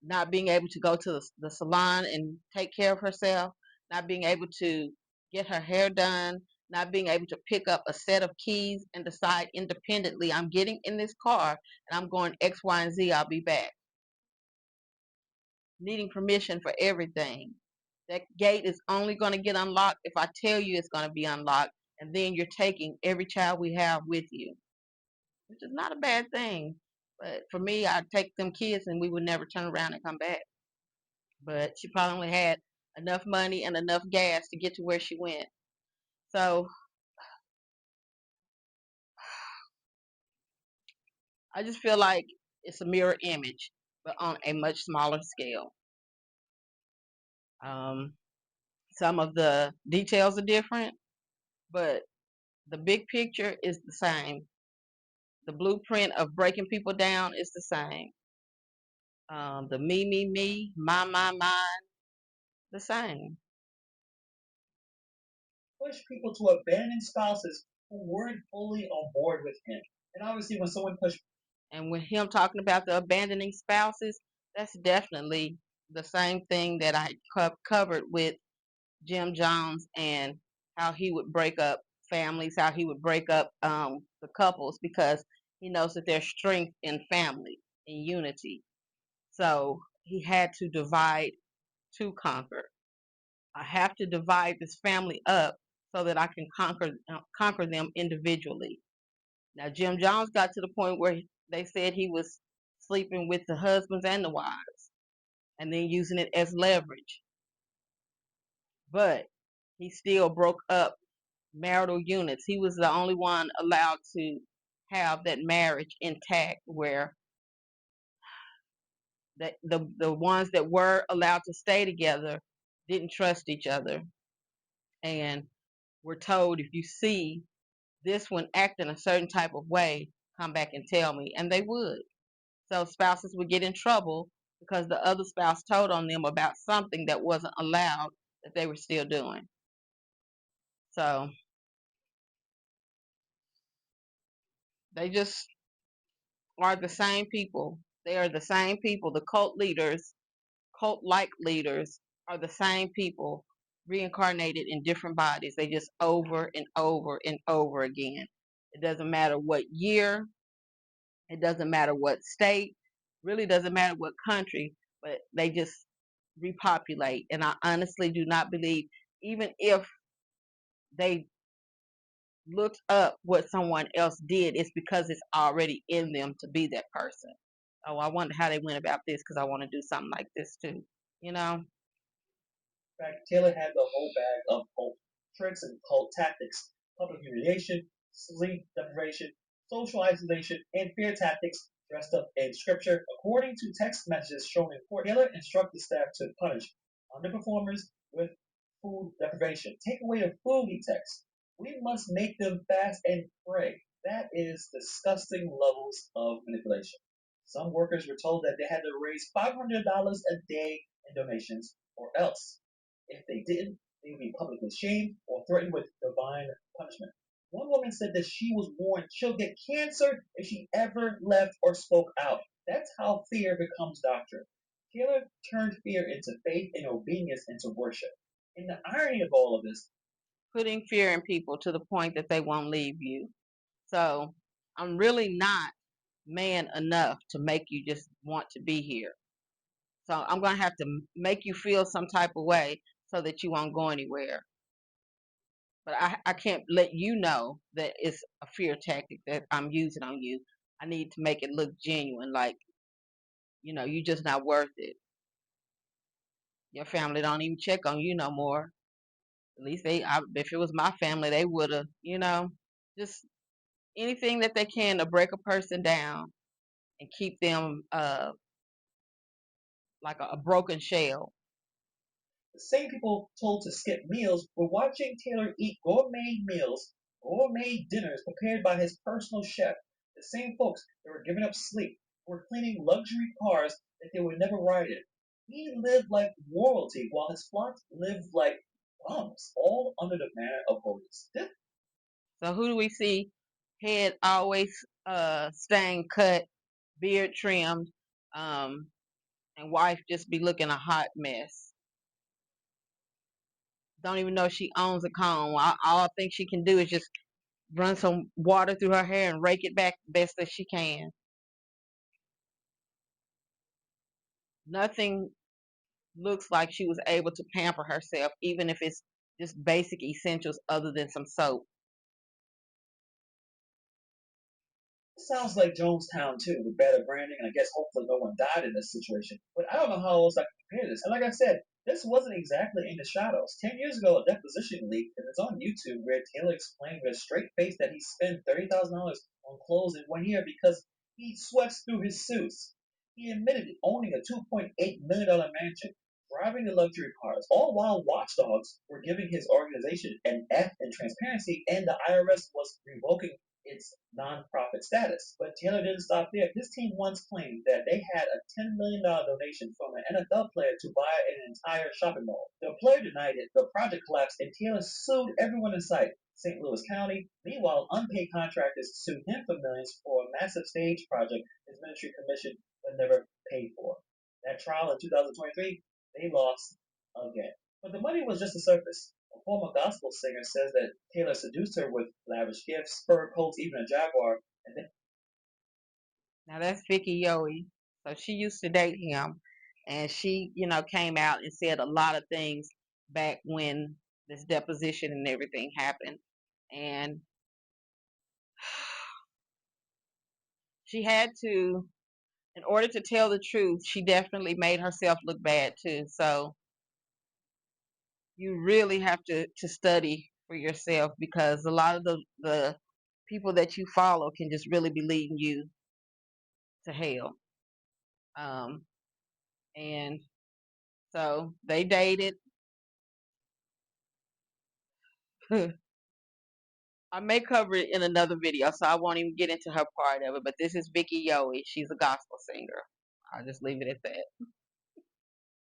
not being able to go to the salon and take care of herself, not being able to get her hair done, not being able to pick up a set of keys and decide independently, I'm getting in this car and I'm going X, Y, and Z, I'll be back. Needing permission for everything. That gate is only going to get unlocked if I tell you it's going to be unlocked, and then you're taking every child we have with you, which is not a bad thing. But for me, I'd take them kids and we would never turn around and come back. But she probably only had enough money and enough gas to get to where she went. So I just feel like it's a mirror image, but on a much smaller scale. Um, some of the details are different, but the big picture is the same. The blueprint of breaking people down is the same. The me, my, the same. Push people to abandon spouses who weren't fully on board with him. And obviously, when someone pushed, And with him talking about the abandoning spouses, that's definitely the same thing that I covered with Jim Jones and how he would break up families, how he would break up the couples because he knows that there's strength in family, in unity. So he had to divide to conquer. I have to divide this family up so that I can conquer them individually. Now Jim Jones got to the point where they said he was sleeping with the husbands and the wives and then using it as leverage. But he still broke up marital units. He was the only one allowed to have that marriage intact where the ones that were allowed to stay together didn't trust each other and were told, if you see this one acting a certain type of way, come back and tell me, and they would. So spouses would get in trouble because the other spouse told on them about something that wasn't allowed that they were still doing. So they just are the same people. They are the same people. The cult leaders, cult like leaders, are the same people reincarnated in different bodies. They just over and over and over again. It doesn't matter what year, it doesn't matter what state, really doesn't matter what country, but they just repopulate. And I honestly do not believe, even if they looked up what someone else did, it's because it's already in them to be that person. Oh, I wonder how they went about this because I want to do something like this too. You know, in fact, Taylor had the whole bag of cult tricks and cult tactics: public humiliation, sleep deprivation, social isolation, and fear tactics dressed up in scripture. According to text messages shown in court, Taylor instructed staff to punish underperformers with food deprivation. Take away the food, he texts. We must make them fast and pray. That is disgusting levels of manipulation. Some workers were told that they had to raise $500 a day in donations, or else, if they didn't, they would be publicly shamed or threatened with divine punishment. One woman said that she was warned she'll get cancer if she ever left or spoke out. That's how fear becomes doctrine. Taylor turned fear into faith and obedience into worship. And the irony of all of this, putting fear in people to the point that they won't leave you. So I'm really not man enough to make you just want to be here. So I'm going to have to make you feel some type of way so that you won't go anywhere. But I can't let you know that it's a fear tactic that I'm using on you. I need to make it look genuine, like, you're just not worth it. Your family don't even check on you no more. At least if it was my family, they would have, just anything that they can to break a person down and keep them like a broken shell. the same people told to skip meals were watching Taylor eat gourmet meals, gourmet dinners prepared by his personal chef. The same folks that were giving up sleep were cleaning luxury cars that they would never ride in. He lived like royalty while his flock lived like bums, all under the banner of holiness. So who do we see? Head always staying cut, beard trimmed, um, and wife just be looking a hot mess. Don't even know she owns a comb. All I think she can do is just run some water through her hair and rake it back the best that she can. Nothing looks like she was able to pamper herself, even if it's just basic essentials other than some soap. Sounds like Jonestown too, with better branding, and I guess hopefully no one died in this situation. But I don't know how else I can compare this. And like I said, this wasn't exactly in the shadows. 10 years ago, a deposition leaked, and it's on YouTube where Taylor explained with a straight face that he spent $30,000 on clothes in 1 year because he sweats through his suits. He admitted owning a $2.8 million mansion. driving the luxury cars, all while watchdogs were giving his organization an F in transparency, and the IRS was revoking its nonprofit status. But Taylor didn't stop there. His team once claimed that they had a $10 million donation from an NFL player to buy an entire shopping mall. The player denied it, the project collapsed, and Taylor sued everyone in sight. St. Louis County. Meanwhile, unpaid contractors sued him for millions for a massive stage project his ministry commissioned but never paid for. That trial in 2023, they lost again. But the money was just the surface. A former gospel singer says that Taylor seduced her with lavish gifts, fur coats, even a Jaguar, and then Now that's Vicky Yowie. So she used to date him, and she, came out and said a lot of things back when this deposition and everything happened. And she had to, in order to tell the truth, she definitely made herself look bad too. So you really have to study for yourself, because a lot of the people that you follow can just really be leading you to hell. Um, and so they dated. I may cover it in another video, so I won't even get into her part of it. But this is Vicky Yowie. She's a gospel singer. I'll just leave it at that.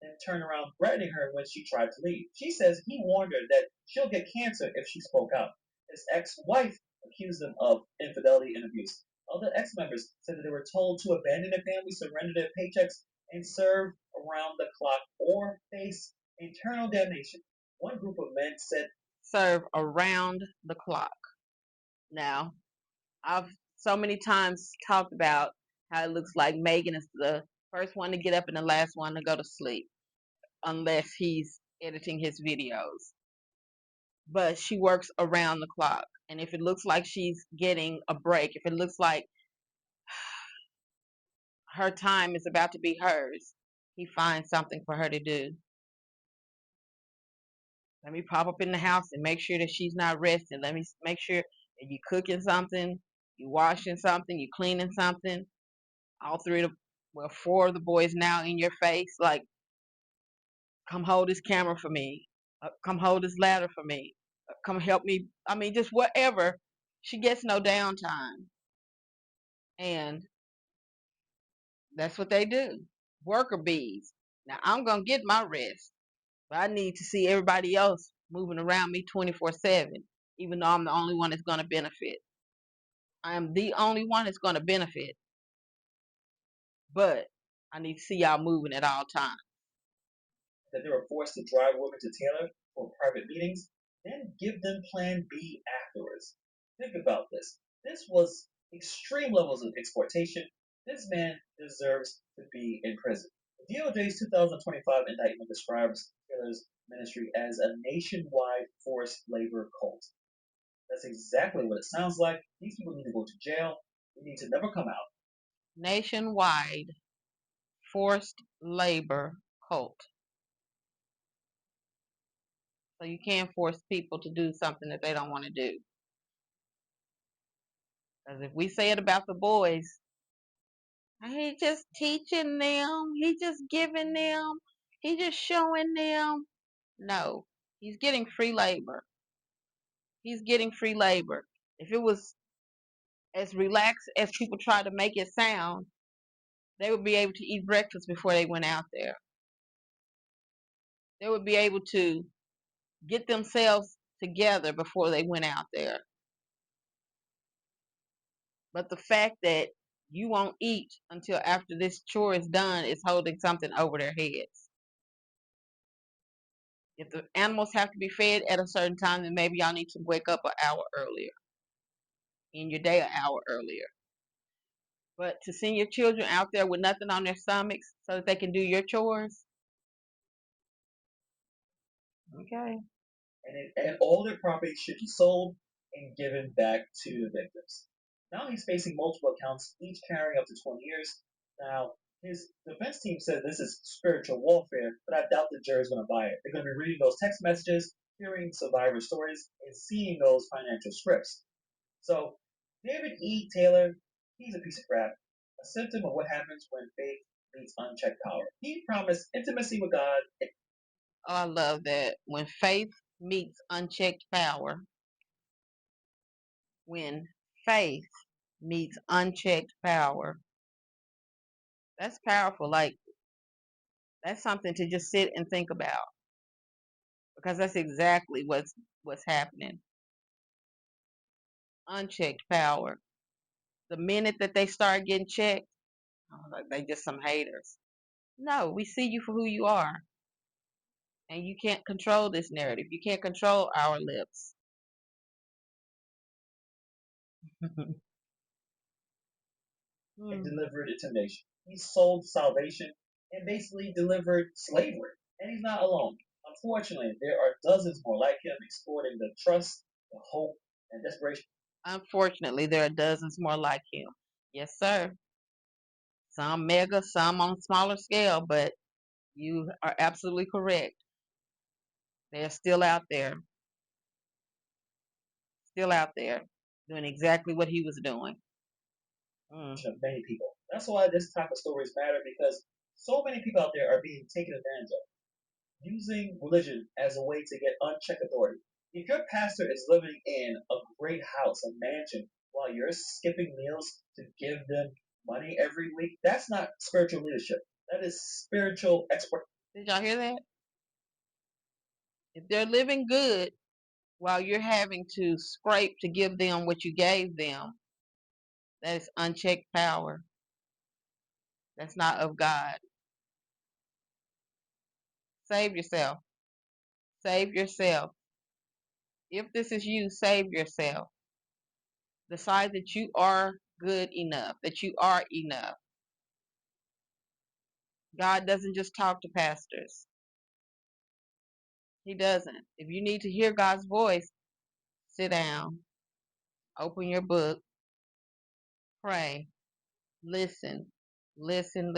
and turned around threatening her when she tried to leave. She says he warned her that she'll get cancer if she spoke out. His ex-wife accused him of infidelity and abuse. Other ex-members said that they were told to abandon their family, surrender their paychecks, and serve around the clock or face internal damnation. One group of men said Serve around the clock. Now, I've so many times talked about how it looks like Megan is the first one to get up and the last one to go to sleep, unless he's editing his videos. But she works around the clock. And if it looks like she's getting a break, if it looks like her time is about to be hers, he finds something for her to do. Let me pop up in the house and make sure that she's not resting. Let me make sure that you cooking something, you washing something, you cleaning something. All three of the, well, four of the boys now in your face, like, come hold this camera for me. Come hold this ladder for me. Come help me. I mean, just whatever. She gets no downtime. And that's what they do. Worker bees. Now, I'm going to get my rest, but I need to see everybody else moving around me 24/7, even though I'm the only one that's going to benefit. I am the only one that's going to benefit, but I need to see y'all moving at all times. that they were forced to drive women to Taylor for private meetings, then give them Plan B afterwards. Think about this. This was extreme levels of exploitation. This man deserves to be in prison. The DOJ's 2025 indictment describes Taylor's ministry as a nationwide forced labor cult. That's exactly what it sounds like. These people need to go to jail. They need to never come out. Nationwide forced labor cult. So you can't force people to do something that they don't want to do. Because if we say it about the boys, he just teaching them, he just giving them, he just showing them. No, he's getting free labor. He's getting free labor. If it was as relaxed as people try to make it sound, they would be able to eat breakfast before they went out there. They would be able to get themselves together before they went out there. But the fact that you won't eat until after this chore is done is holding something over their heads. If the animals have to be fed at a certain time, then maybe y'all need to wake up an hour earlier, in your day an hour earlier. But to send your children out there with nothing on their stomachs so that they can do your chores, okay. And all their property should be sold and given back to the victims. Now he's facing multiple counts, each carrying up to 20 years. Now, his defense team said this is spiritual warfare, but I doubt the jury's going to buy it. They're going to be reading those text messages, hearing survivor stories, and seeing those financial scripts. So, David E. Taylor, he's a piece of crap. A symptom of what happens when faith meets unchecked power. He promised intimacy with God. Oh, I love that. When faith meets unchecked power, when faith meets unchecked power, that's powerful. Like, that's something to just sit and think about because that's exactly what's happening. Unchecked power. The minute that they start getting checked, oh, like they just some haters. No, we see you for who you are, and you can't control this narrative. You can't control our lips. And delivered it to nation. He sold salvation and basically delivered slavery. And he's not alone. Unfortunately, there are dozens more like him exploiting the trust, the hope, and desperation. Unfortunately, there are dozens more like him. Yes, sir. Some mega, some on smaller scale, but you are absolutely correct. They're still out there, doing exactly what he was doing. Of many people. That's why this type of stories matter because so many people out there are being taken advantage of, using religion as a way to get unchecked authority. If your pastor is living in a great house, a mansion, while you're skipping meals to give them money every week, that's not spiritual leadership. That is spiritual export. Did y'all hear that? If they're living good while you're having to scrape to give them what you gave them, that is unchecked power. That's not of God. Save yourself. Save yourself. If this is you, save yourself. Decide that you are good enough, that you are enough. God doesn't just talk to pastors. He doesn't. If you need to hear God's voice, sit down, open your book, pray, listen, listen.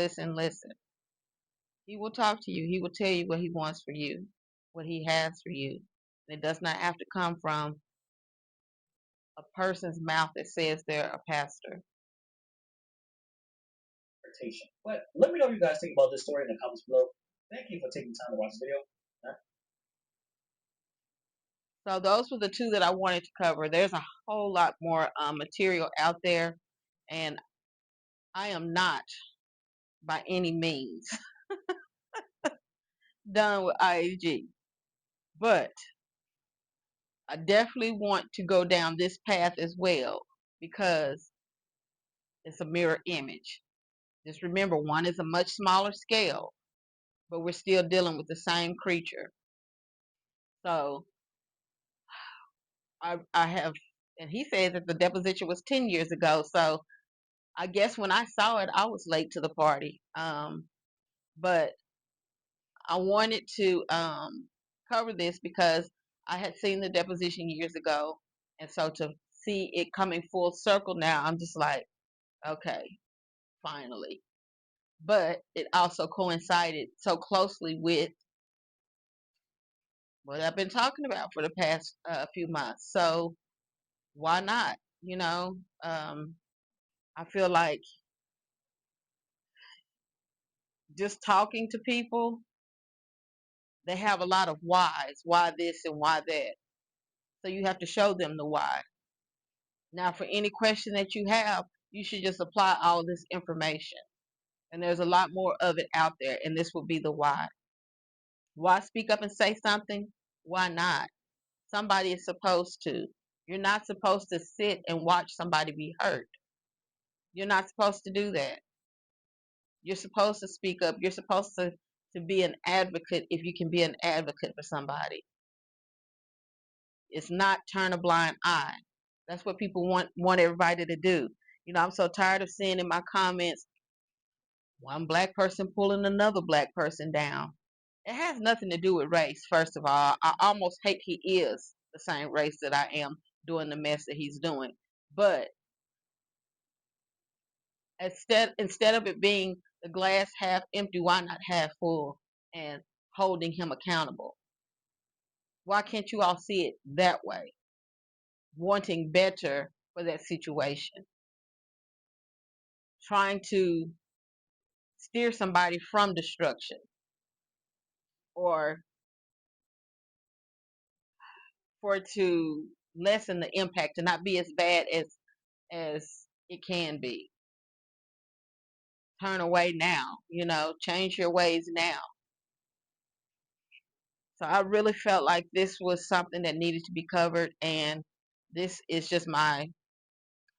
He will talk to you. He will tell you what he wants for you, what he has for you. And it does not have to come from a person's mouth that says they're a pastor. But let me know what you guys think about this story in the comments below. Thank you for taking time to watch this video. So those were the two that I wanted to cover. There's a whole lot more material out there, and I am not by any means done with IAG, but I definitely want to go down this path as well because it's a mirror image. Just remember, one is a much smaller scale, but we're still dealing with the same creature. So I have, and he said that the deposition was 10 years ago. So I guess when I saw it, I was late to the party. But I wanted to cover this because I had seen the deposition years ago. And so to see it coming full circle now, I'm just like, okay, finally. But it also coincided so closely with what I've been talking about for the past few months. So why not? You know, I feel like just talking to people, they have a lot of whys. Why this and why that? So you have to show them the why. Now, for any question that you have, you should just apply all this information. And there's a lot more of it out there. And this will be the why. Why speak up and say something? Why not? Somebody is supposed to. You're not supposed to sit and watch somebody be hurt. You're not supposed to do that. You're supposed to speak up. You're supposed to be an advocate if you can be an advocate for somebody. It's not turn a blind eye. That's what people want everybody to do. You know, I'm so tired of seeing in my comments one black person pulling another black person down. It has nothing to do with race, first of all. I almost hate he is the same race that I am doing the mess that he's doing. But instead of it being the glass half empty, why not half full and holding him accountable? Why can't you all see it that way? Wanting better for that situation. Trying to steer somebody from destruction, or for it to lessen the impact, to not be as bad as it can be. Turn away now, change your ways now. So I really felt like this was something that needed to be covered, and this is just my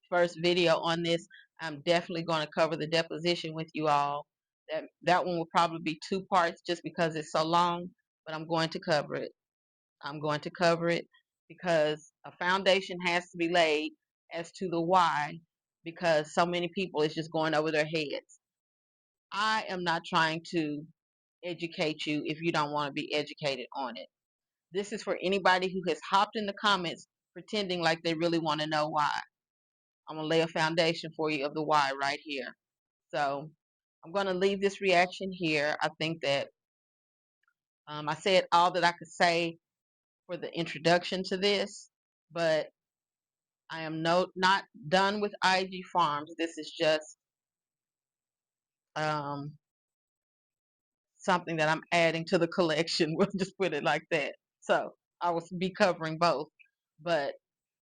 first video on this. I'm definitely going to cover the deposition with you all. That one will probably be two parts just because it's so long, but I'm going to cover it. I'm going to cover it because a foundation has to be laid as to the why, because so many people is just going over their heads. I am not trying to educate you if you don't want to be educated on it. This is for anybody who has hopped in the comments pretending like they really want to know why. I'm going to lay a foundation for you of the why right here. So I'm going to leave this reaction here. I think that I said all that I could say for the introduction to this, but I am not done with IAG Farms. This is just um, something that I'm adding to the collection. We'll just put it like that. So I will be covering both, but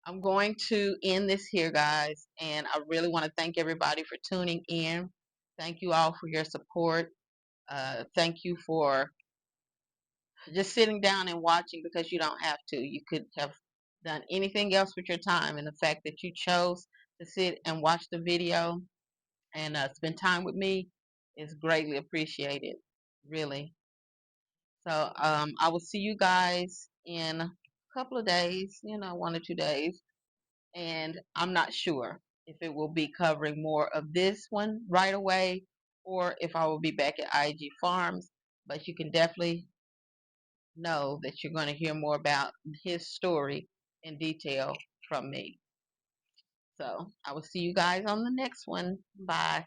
I'm going to end this here, guys, and I really want to thank everybody for tuning in. Thank you all for your support. Thank you for just sitting down and watching, because you don't have to. You could have done anything else with your time, and the fact that you chose to sit and watch the video and spend time with me is greatly appreciated, really. So I will see you guys in a couple of days, 1 or 2 days, and I'm not sure if it will be covering more of this one right away or if I will be back at IAG Farms, but you can definitely know that you're going to hear more about his story in detail from me. So I will see you guys on the next one. Bye.